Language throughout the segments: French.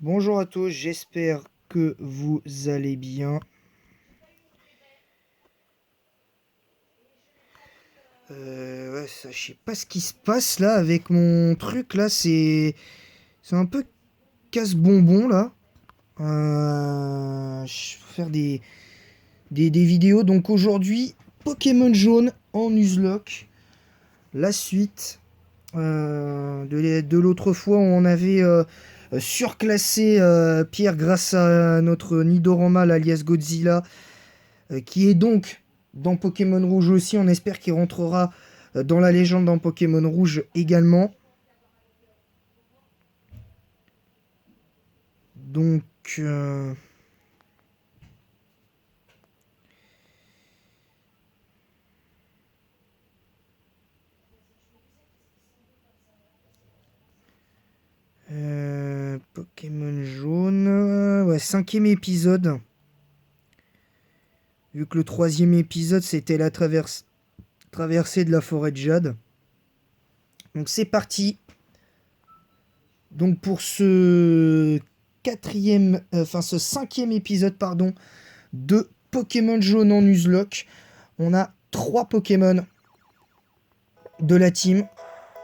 Bonjour à tous, j'espère que vous allez bien. Je sais pas ce qui se passe là avec mon truc là, c'est un peu casse-bonbon là. Je vais faire des vidéos. Donc aujourd'hui, Pokémon jaune en Nuzlocke. La suite de l'autre fois où on avait surclassé Pierre grâce à notre Nidorama, alias Godzilla. Qui est donc dans Pokémon Rouge aussi. On espère qu'il rentrera dans la légende dans Pokémon Rouge également. Donc... Pokémon jaune... Ouais, cinquième épisode. Vu que le troisième épisode, c'était la traversée de la forêt de Jade. Donc c'est parti. Donc pour ce ce cinquième épisode, pardon, de Pokémon jaune en Nuzlocke, on a 3 Pokémon de la team.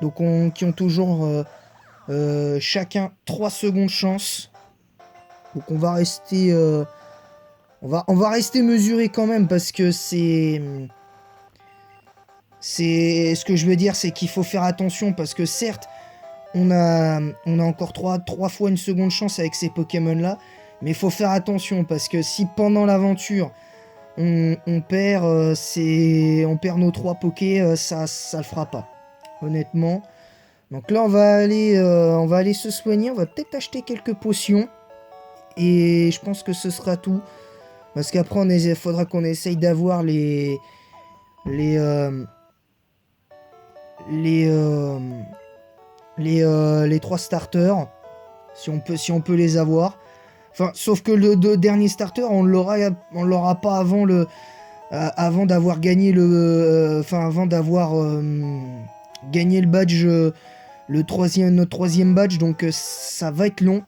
Donc qui ont toujours chacun 3 secondes chance. Donc on va rester on va rester mesuré quand même parce que c'est ce que je veux dire, c'est qu'il faut faire attention parce que certes on a encore 3 fois une seconde chance avec ces Pokémon là, mais il faut faire attention parce que si pendant l'aventure on perd on perd nos 3 Poké, ça le fera pas honnêtement. Donc là on va aller se soigner, on va peut-être acheter quelques potions et je pense que ce sera tout parce qu'après il faudra qu'on essaye d'avoir les euh, les euh, les 3 starters si on peut les avoir. Enfin, sauf que le dernier starter, on l'aura pas avant avant d'avoir gagné avant d'avoir gagné le badge, notre troisième badge, donc ça va être long.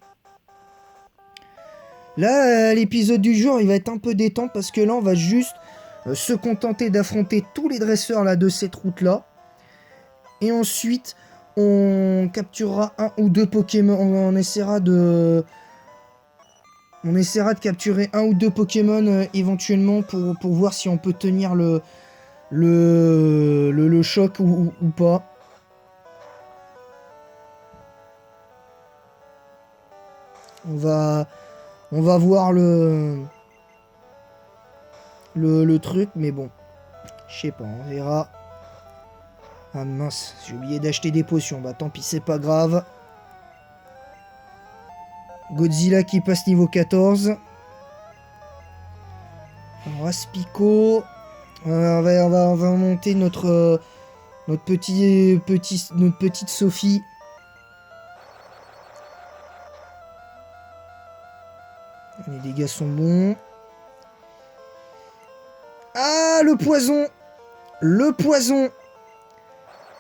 Là, l'épisode du jour, il va être un peu détente parce que là, on va juste se contenter d'affronter tous les dresseurs là de cette route là, et ensuite on capturera un ou deux Pokémon, on essaiera de capturer un ou deux Pokémon éventuellement pour voir si on peut tenir le choc ou pas. On va, on va voir le truc, mais bon, je sais pas, on verra. Ah mince, j'ai oublié d'acheter des potions, bah tant pis, c'est pas grave. Godzilla qui passe niveau 14. Alors Aspico. On va monter notre petite Sophie. Les dégâts sont bons. Ah, le poison! Le poison!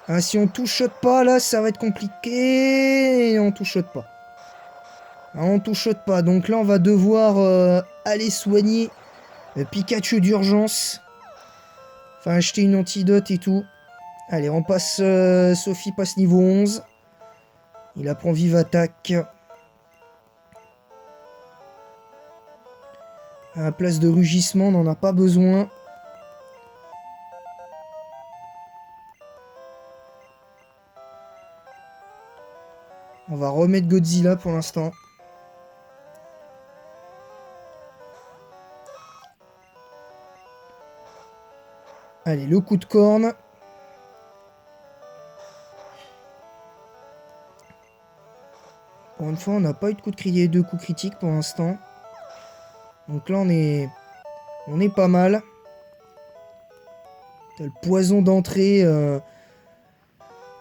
Ah, si on touchote pas, là, ça va être compliqué. Et on touchote pas. Ah, on touchote pas. Donc là, on va devoir aller soigner Pikachu d'urgence. Enfin, acheter une antidote et tout. Allez, on passe... Sophie passe niveau 11. Il apprend vive attaque. À la place de rugissement, on n'en a pas besoin. On va remettre Godzilla pour l'instant. Allez, le coup de corne. Pour une fois, on n'a pas eu de coup critique pour l'instant. Donc là, on est pas mal. T'as le poison d'entrée.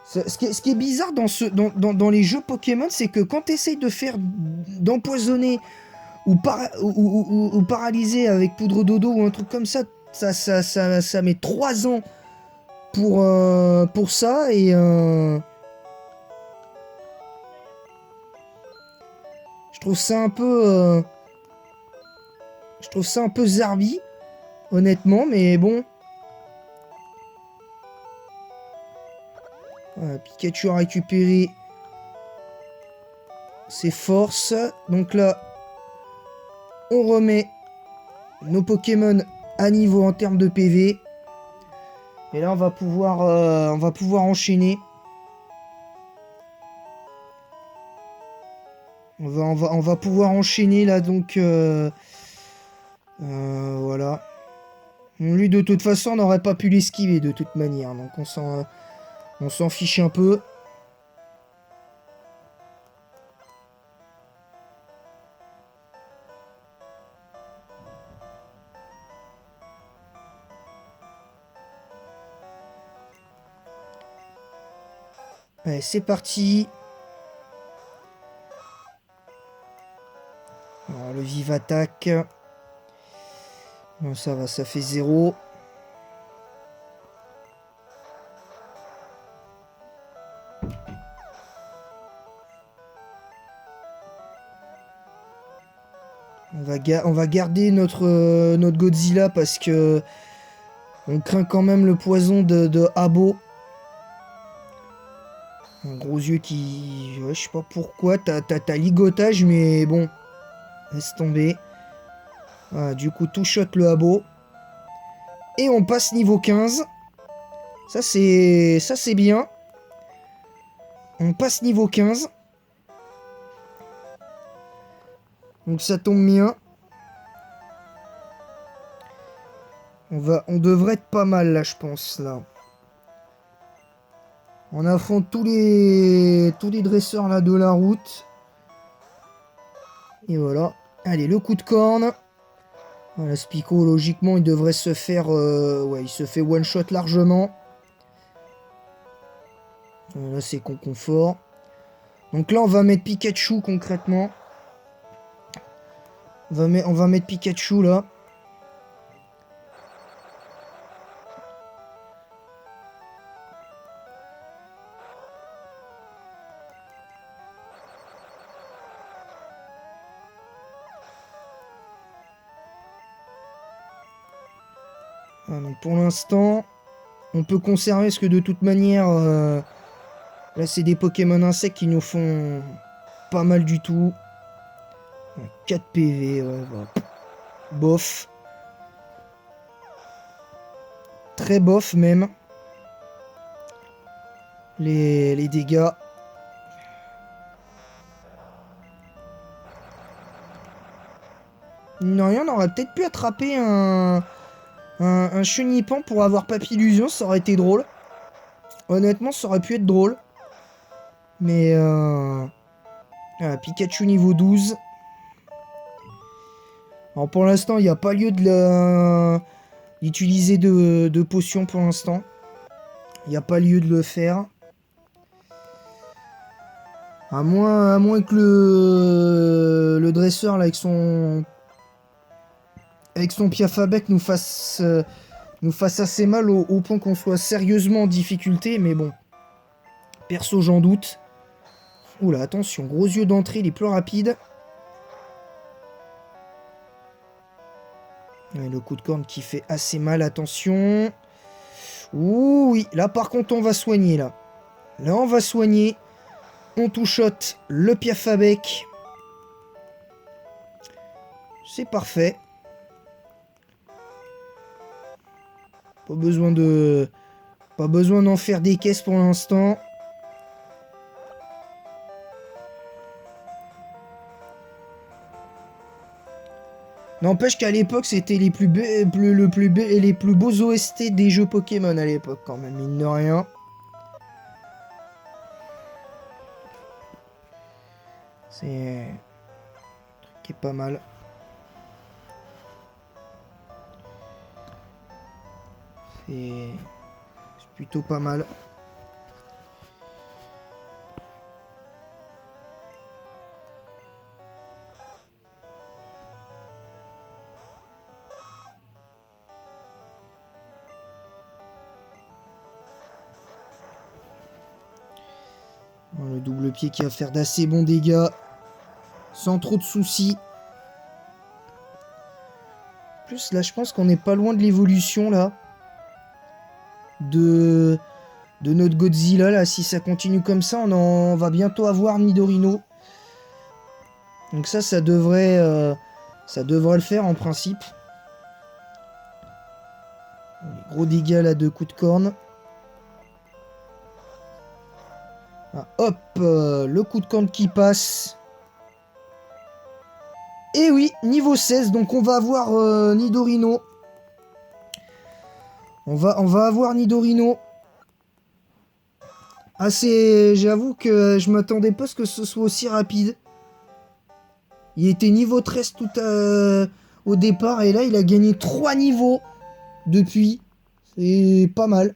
Ce qui est bizarre dans les jeux Pokémon, c'est que quand tu essayes d'empoisonner ou paralyser avec poudre dodo ou un truc comme ça, ça met 3 ans pour ça. Et Je trouve ça un peu... je trouve ça un peu zarbi, honnêtement, mais bon. Voilà, Pikachu a récupéré ses forces. Donc là, on remet nos Pokémon à niveau en termes de PV. Et là, on va pouvoir enchaîner. On va pouvoir enchaîner là, donc voilà. Lui, de toute façon, on n'aurait pas pu l'esquiver de toute manière. Donc on s'en fiche un peu. Allez, c'est parti. Alors, le Vive Attaque. Bon, ça va, ça fait 0. On va garder notre Godzilla parce que on craint quand même le poison de Abo. Un gros yeux qui... Ouais, je sais pas pourquoi. T'as ligotage, mais bon. Laisse tomber. Voilà, du coup, tout shot le Abo. Et on passe niveau 15. Ça, c'est bien. On passe niveau 15. Donc ça tombe bien. On devrait être pas mal là, je pense, là. On affronte tous les dresseurs là de la route. Et voilà. Allez, le coup de corne. Voilà, Spico, logiquement, il devrait se faire... ouais, il se fait one-shot largement. Là, c'est confort. Donc là, on va mettre Pikachu, concrètement. On va mettre Pikachu, là. Voilà, donc pour l'instant, on peut conserver, parce que de toute manière... là, c'est des Pokémon insectes qui nous font pas mal du tout. 4 PV, ouais, voilà. Bof. Très bof, même. Les dégâts. Non, rien, on aurait peut-être pu attraper un Chenipan pour avoir Papillusion, ça aurait été drôle. Honnêtement, ça aurait pu être drôle. Mais voilà, Pikachu niveau 12. Alors pour l'instant, il n'y a pas lieu d'utiliser de potions pour l'instant. Il n'y a pas lieu de le faire. À moins que le dresseur là, avec son Piafabec nous fasse assez mal au point qu'on soit sérieusement en difficulté. Mais bon, perso j'en doute. Oula, attention, gros yeux d'entrée, les plus rapides. Ouais, le coup de corne qui fait assez mal, attention. Ouh, oui, là par contre on va soigner là. Là on va soigner. On touchote le Piafabec. C'est parfait. Pas besoin d'en faire des caisses pour l'instant. N'empêche qu'à l'époque, c'était les plus beaux OST des jeux Pokémon à l'époque, quand même, mine de rien. C'est un truc qui est pas mal. C'est plutôt pas mal. Le double pied qui va faire d'assez bons dégâts sans trop de soucis. En plus, là, je pense qu'on n'est pas loin de l'évolution, là. De notre Godzilla, là. Si ça continue comme ça, on va bientôt avoir Nidorino. Donc ça devrait le faire, en principe. Les gros dégâts, là, de coups de corne. Ah, hop, le coup de corne qui passe. Et oui, niveau 16, donc on va avoir Nidorino. On va avoir Nidorino. Ah, j'avoue que je m'attendais pas à ce que ce soit aussi rapide. Il était niveau 13 au départ, et là il a gagné 3 niveaux depuis. C'est pas mal.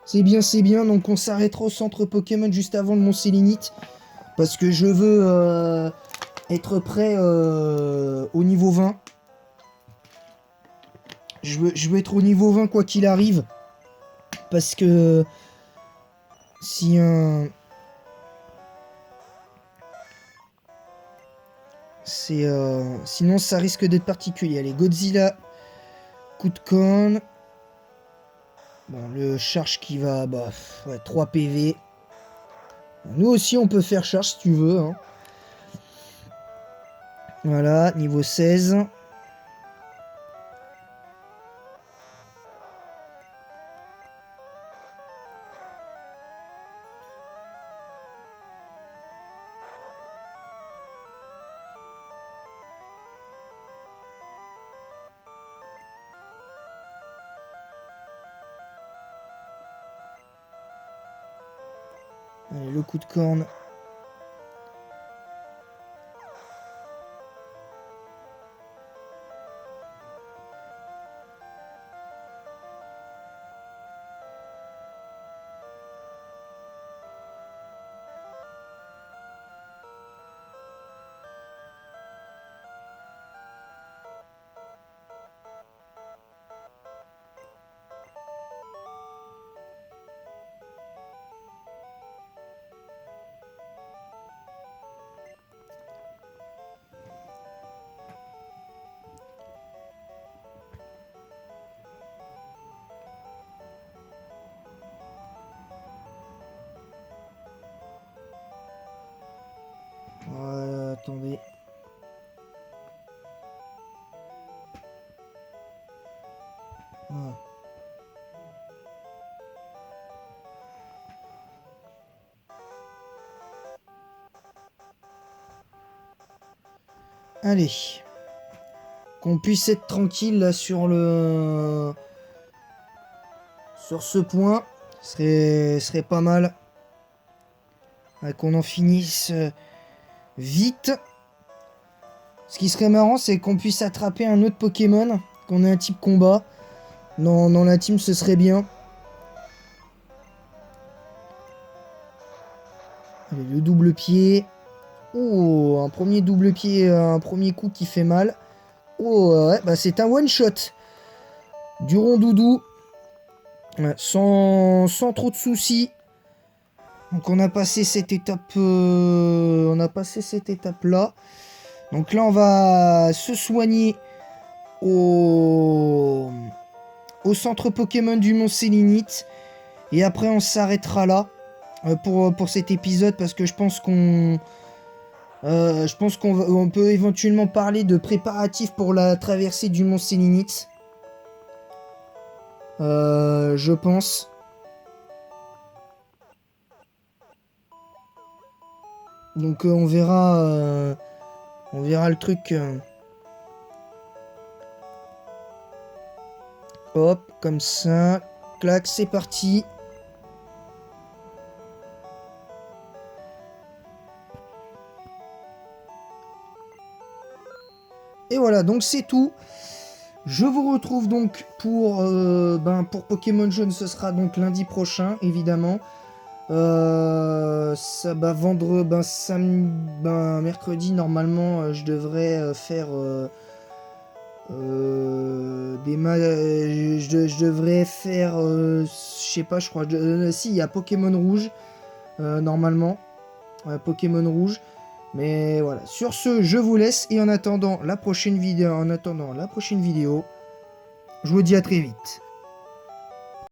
C'est bien, c'est bien. Donc on s'arrêtera au centre Pokémon juste avant le Mont Sélénite. Parce que je veux être prêt au niveau 20. Je veux être au niveau 20 quoi qu'il arrive. Parce que si un... sinon ça risque d'être particulier. Allez, Godzilla, coup de corne. Bon, le charge qui va... Bah, ouais, 3 PV. Nous aussi on peut faire charge si tu veux. Hein. Voilà, niveau 16. Allez, le coup de corne. Attendez. Voilà. Allez. Qu'on puisse être tranquille là sur ce point. Serait pas mal. Qu'on en finisse vite. Ce qui serait marrant, c'est qu'on puisse attraper un autre Pokémon. Qu'on ait un type combat. Dans la team, ce serait bien. Allez, le double pied. Oh, un premier double pied, un premier coup qui fait mal. Oh, ouais, bah c'est un one-shot. Du rondoudou. Ouais, sans trop de soucis. Donc on a passé cette étape. On a passé cette étape-là. Donc là, on va se soigner au centre Pokémon du Mont Sélénite. Et après, on s'arrêtera là pour cet épisode parce que je pense qu'on on peut éventuellement parler de préparatifs pour la traversée du Mont Sélénite. Je pense. Donc on verra le truc. Hop, comme ça. Clac, c'est parti. Et voilà, donc c'est tout. Je vous retrouve donc pour Pokémon Jaune, ce sera donc lundi prochain, évidemment. Mercredi, normalement, je devrais faire je devrais faire, je sais pas, je crois, si, il y a Pokémon Rouge, normalement. Pokémon Rouge. Mais voilà, sur ce, je vous laisse et en attendant la prochaine vidéo, je vous dis à très vite.